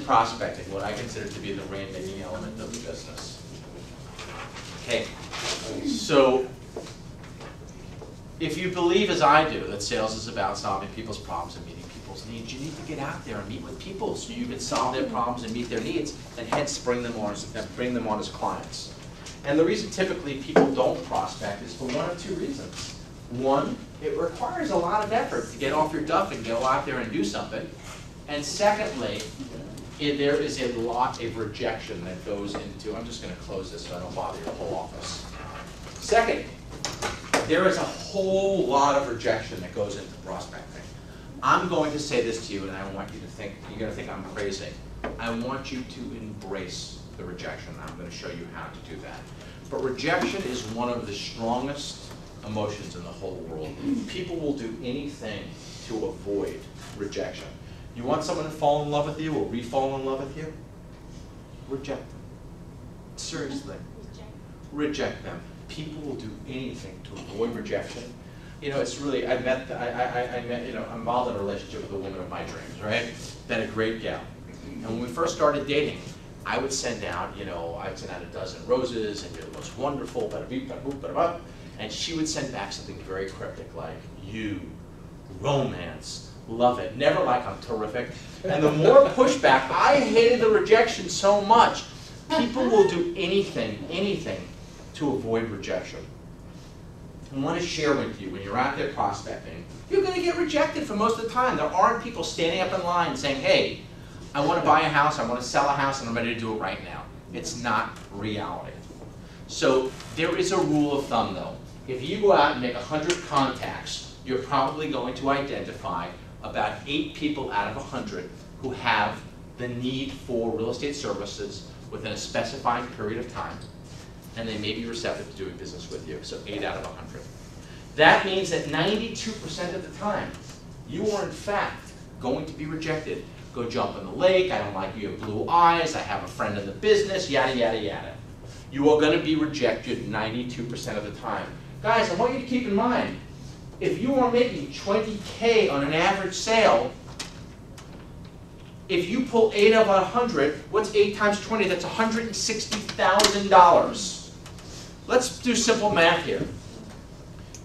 prospecting, what I consider to be the rainmaking element of the business. Okay, so if you believe, as I do, that sales is about solving people's problems and meeting people's needs, you need to get out there and meet with people so you can solve their problems and meet their needs, and hence bring them on as clients. And the reason typically people don't prospect is for one of two reasons. One, it requires a lot of effort to get off your duff and go out there and do something. And secondly, there is a lot of rejection that goes into, I'm just going to close this so I don't bother your whole office. Second, there is a whole lot of rejection that goes into prospecting. I'm going to say this to you, and I want you to think, you're going to think I'm crazy. I want you to embrace the rejection. I'm going to show you how to do that. But rejection is one of the strongest emotions in the whole world. People will do anything to avoid rejection. You want someone to fall in love with you or re-fall in love with you? Reject them. Seriously. Reject them. People will do anything to avoid rejection. You know, it's really, I met, you know, I'm involved in a relationship with a woman of my dreams, right? Then a great gal. And when we first started dating, I would send out, you know, I'd send out a dozen roses, and you're the most wonderful, and she would send back something very cryptic like, you, romance, love it. Never like, I'm terrific. And the more pushback, I hated the rejection so much. People will do anything to avoid rejection. I want to share with you, when you're out there prospecting, you're going to get rejected for most of the time. There aren't people standing up in line saying, hey, I want to buy a house, I want to sell a house, and I'm ready to do it right now. It's not reality. So there is a rule of thumb, though. If you go out and make 100 contacts, you're probably going to identify about 8 people out of 100 who have the need for real estate services within a specified period of time, and they may be receptive to doing business with you, so 8 out of 100. That means that 92% of the time, you are in fact going to be rejected. Go jump in the lake, I don't like you, have blue eyes, I have a friend in the business, yada, yada, yada. You are going to be rejected 92% of the time. Guys, I want you to keep in mind, if you are making $20K on an average sale, if you pull 8 of 100, what's 8 times 20? That's $160,000. Let's do simple math here.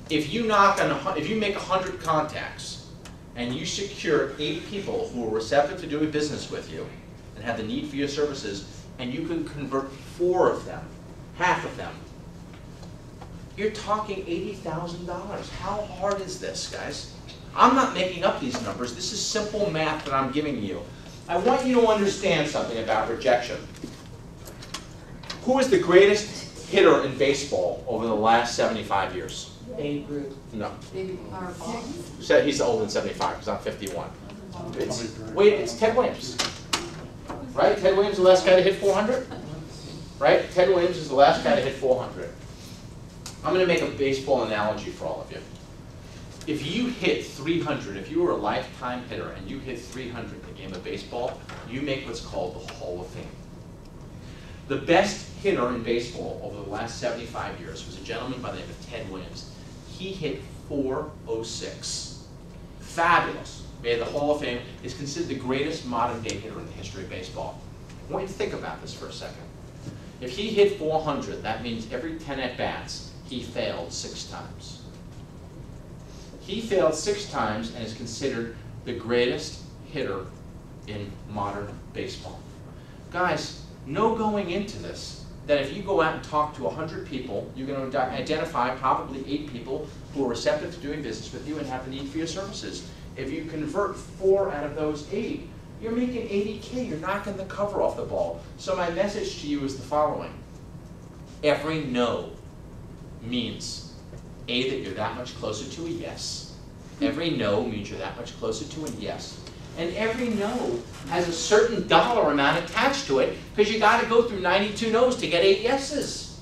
If you make 100 contacts and you secure 8 people who are receptive to doing business with you and have the need for your services, and you can convert 4 of them, half of them, you're talking $80,000. How hard is this, guys? I'm not making up these numbers. This is simple math that I'm giving you. I want you to understand something about rejection. Who is the greatest hitter in baseball over the last 75 years? Babe Ruth. No. He's older than 75 because I'm 51. It's Ted Williams. Right? Ted Williams is the last guy to hit 400? Right? Ted Williams is the last guy to hit 400. I'm going to make a baseball analogy for all of you. If you hit 300, if you were a lifetime hitter and you hit 300 in the game of baseball, you make what's called the Hall of Fame. The best hitter in baseball over the last 75 years was a gentleman by the name of Ted Williams. He hit .406. Fabulous. Made the Hall of Fame. Is considered the greatest modern day hitter in the history of baseball. I want you to think about this for a second. If he hit 400, that means every 10 at-bats, he failed 6 times. He failed 6 times and is considered the greatest hitter in modern baseball. Guys, know going into this that if you go out and talk to 100 people, you're going to identify probably 8 people who are receptive to doing business with you and have the need for your services. If you convert 4 out of those 8, you're making $80K. You're knocking the cover off the ball. So my message to you is the following. Every no means, A, that you're that much closer to a yes. Every no means you're that much closer to a yes. And every no has a certain dollar amount attached to it because you got to go through 92 no's to get 8 yeses.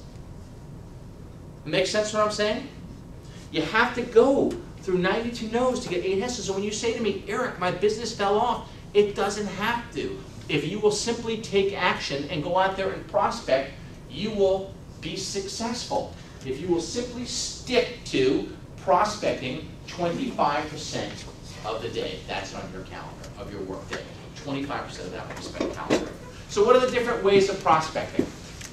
Make sense what I'm saying? You have to go through 92 no's to get 8 yeses. So when you say to me, Eric, my business fell off, it doesn't have to. If you will simply take action and go out there and prospect, you will be successful. If you will simply stick to prospecting 25% of the day, that's on your calendar, of your work day. 25% of that will be spent calendar. So what are the different ways of prospecting?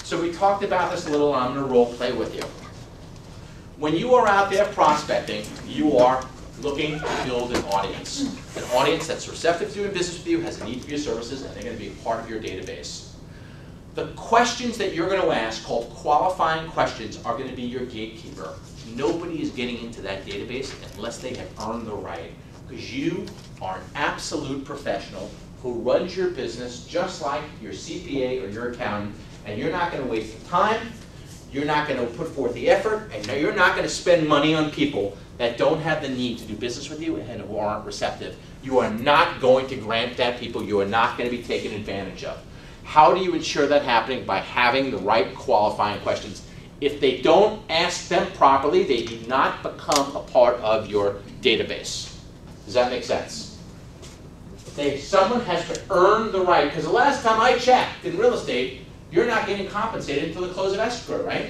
So we talked about this a little, and I'm going to role play with you. When you are out there prospecting, you are looking to build an audience that's receptive to doing business with you, has a need for your services, and they're going to be a part of your database. The questions that you're going to ask, called qualifying questions, are going to be your gatekeeper. Nobody is getting into that database unless they have earned the right, because you are an absolute professional who runs your business just like your CPA or your accountant, and you're not going to waste the time, you're not going to put forth the effort, and you're not going to spend money on people that don't have the need to do business with you and who aren't receptive. You are not going to grant that people. You are not going to be taken advantage of. How do you ensure that happening? By having the right qualifying questions. If they don't ask them properly, they do not become a part of your database. Does that make sense? Someone has to earn the right, because the last time I checked in real estate, you're not getting compensated until the close of escrow, right?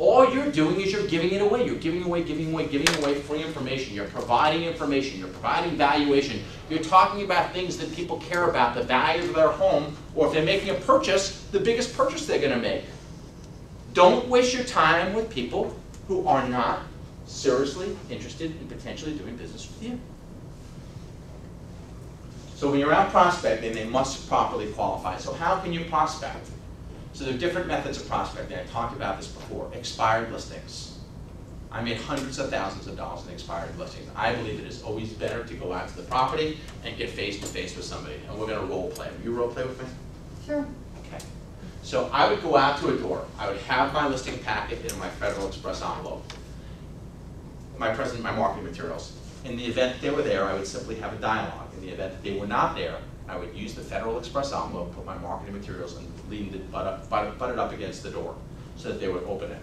All you're doing is you're giving it away. You're giving away free information. You're providing information. You're providing valuation. You're talking about things that people care about, the value of their home, or if they're making a purchase, the biggest purchase they're going to make. Don't waste your time with people who are not seriously interested in potentially doing business with you. So when you're out prospecting, they must properly qualify. So how can you prospect? So there are different methods of prospecting. I talked about this before. Expired listings. I made hundreds of thousands of dollars in expired listings. I believe it is always better to go out to the property and get face-to-face with somebody. And we're going to role play. Will you role play with me? Sure. Okay. So I would go out to a door. I would have my listing packet in my Federal Express envelope. My marketing materials. In the event they were there, I would simply have a dialogue. In the event that they were not there, I would use the Federal Express envelope, put my marketing materials, and lean it butt it up against the door so that they would open it.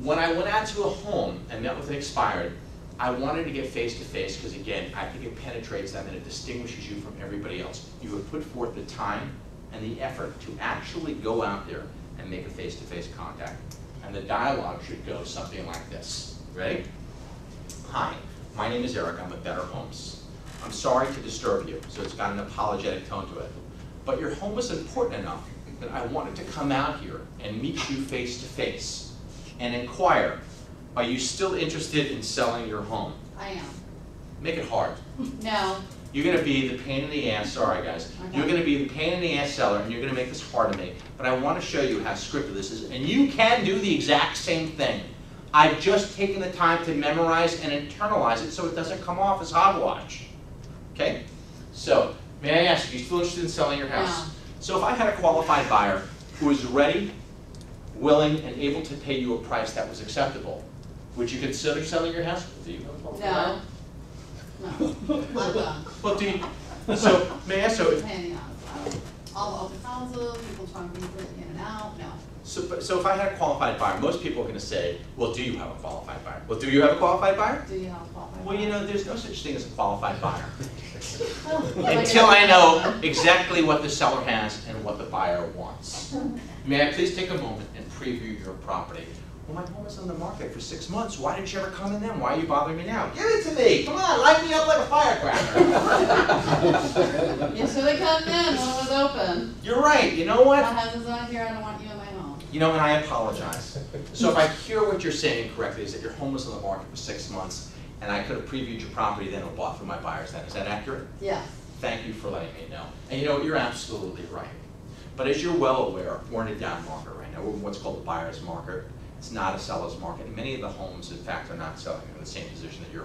When I went out to a home and met with an expired, I wanted to get face-to-face because, again, I think it penetrates them and it distinguishes you from everybody else. You would put forth the time and the effort to actually go out there and make a face-to-face contact. And the dialogue should go something like this. Ready? Hi, my name is Eric. I'm at Better Homes. I'm sorry to disturb you, so it's got an apologetic tone to it. But your home is important enough that I wanted to come out here and meet you face to face and inquire, are you still interested in selling your home? I am. Make it hard. No. You're going to be the pain in the ass, sorry guys. Okay. You're going to be the pain in the ass seller and you're going to make this hard to me. But I want to show you how scripted this is. And you can do the exact same thing. I've just taken the time to memorize and internalize it so it doesn't come off as hogwash. Okay? So, may I ask, are you still interested in selling your house? No. So if I had a qualified buyer who is ready, willing, and able to pay you a price that was acceptable, would you consider selling your house? Do you have a qualified buyer? No. I'm done. Well, do you, so, may I ask, so, Depending on all the open houses, people trying to be in and out, no. So if I had a qualified buyer, most people are going to say, well, do you have a qualified buyer? Well, do you have a qualified buyer? Do you have a qualified buyer? Well, you know, there's no such thing as a qualified buyer. Oh, Until I know exactly what the seller has and what the buyer wants. May I please take a moment and preview your property? Well, my home is on the market for 6 months. Why didn't you ever come in then? Why are you bothering me now? Give it to me. Come on, light me up like a firecracker. You should have come in when it was open. You're right. You know what? My husband's not here. I don't want you in my home. You know, and I apologize. So if I hear what you're saying correctly, is that your home was on the market for 6 months, and I could have previewed your property then or bought through my buyer's then. Is that accurate? Yeah. Thank you for letting me know. And you know, you're absolutely right. But as you're well aware, we're in a down market right now. We're in what's called the buyer's market. It's not a seller's market. And many of the homes, in fact, are not selling in the same position that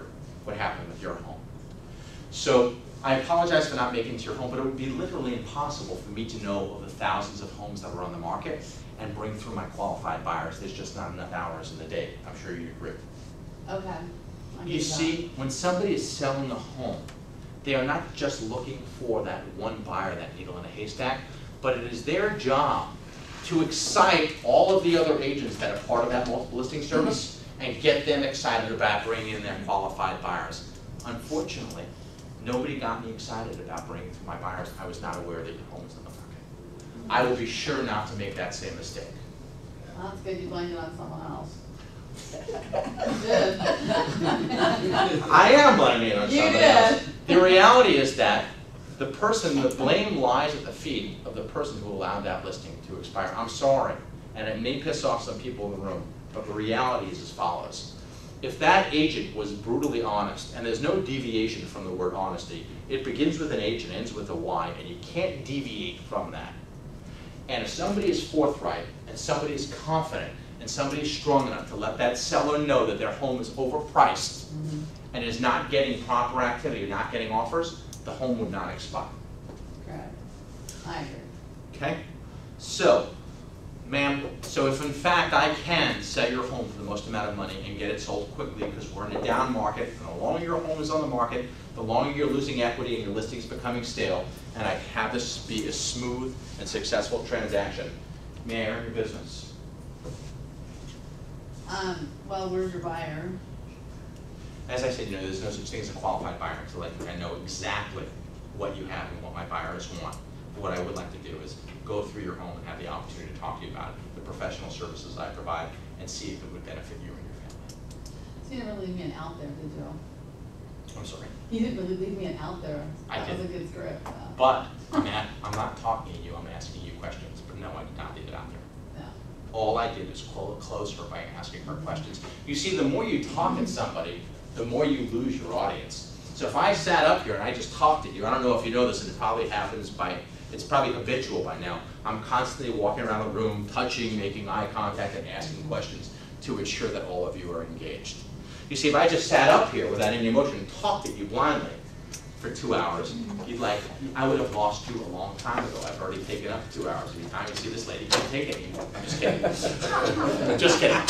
what happened with your home. So I apologize for not making it to your home, but it would be literally impossible for me to know of the thousands of homes that are on the market and bring through my qualified buyers. There's just not enough hours in the day. I'm sure you'd agree. Okay. You see, when somebody is selling a home, they are not just looking for that one buyer, that needle in a haystack, but it is their job to excite all of the other agents that are part of that multiple listing service and get them excited about bringing in their qualified buyers. Unfortunately, nobody got me excited about bringing through my buyers. I was not aware that your home was on the market. I will be sure not to make that same mistake. Well, that's good you blamed it on someone else. I am blaming it on somebody else. The reality is that The blame lies at the feet of the person who allowed that listing to expire. I'm sorry, and it may piss off some people in the room, but the reality is as follows. If that agent was brutally honest, and there's no deviation from the word honesty, it begins with an H and ends with a Y, and you can't deviate from that. And if somebody is forthright, and somebody is confident, and somebody is strong enough to let that seller know that their home is overpriced and is not getting proper activity, or not getting offers, the home would not expire. Correct. I agree. Okay? So, ma'am, so if in fact I can sell your home for the most amount of money and get it sold quickly because we're in a down market, and the longer your home is on the market, the longer you're losing equity and your listing's becoming stale, and I have this be a smooth and successful transaction, may I earn your business? Well, where's your buyer? As I said, there's no such thing as a qualified buyer until I know exactly what you have and what my buyers want. But what I would like to do is go through your home and have the opportunity to talk to you about it, the professional services I provide, and see if it would benefit you and your family. So you didn't really leave me an out there, did you? I'm sorry. You didn't really leave me an out there. I That was a didn't. good script. But I'm not talking to you, I'm asking you questions. But no, I did not leave it out there. Yeah. All I did is close her by asking her questions. You see, the more you talk at somebody, the more you lose your audience. So if I sat up here and I just talked at you, I don't know if you know this, and it probably happens it's probably habitual by now. I'm constantly walking around the room, touching, making eye contact, and asking questions to ensure that all of you are engaged. You see, if I just sat up here without any emotion and talked at you blindly for 2 hours, I would have lost you a long time ago. I've already taken up 2 hours. Every time you see this lady, can't take it anymore. I'm just kidding. I'm just kidding.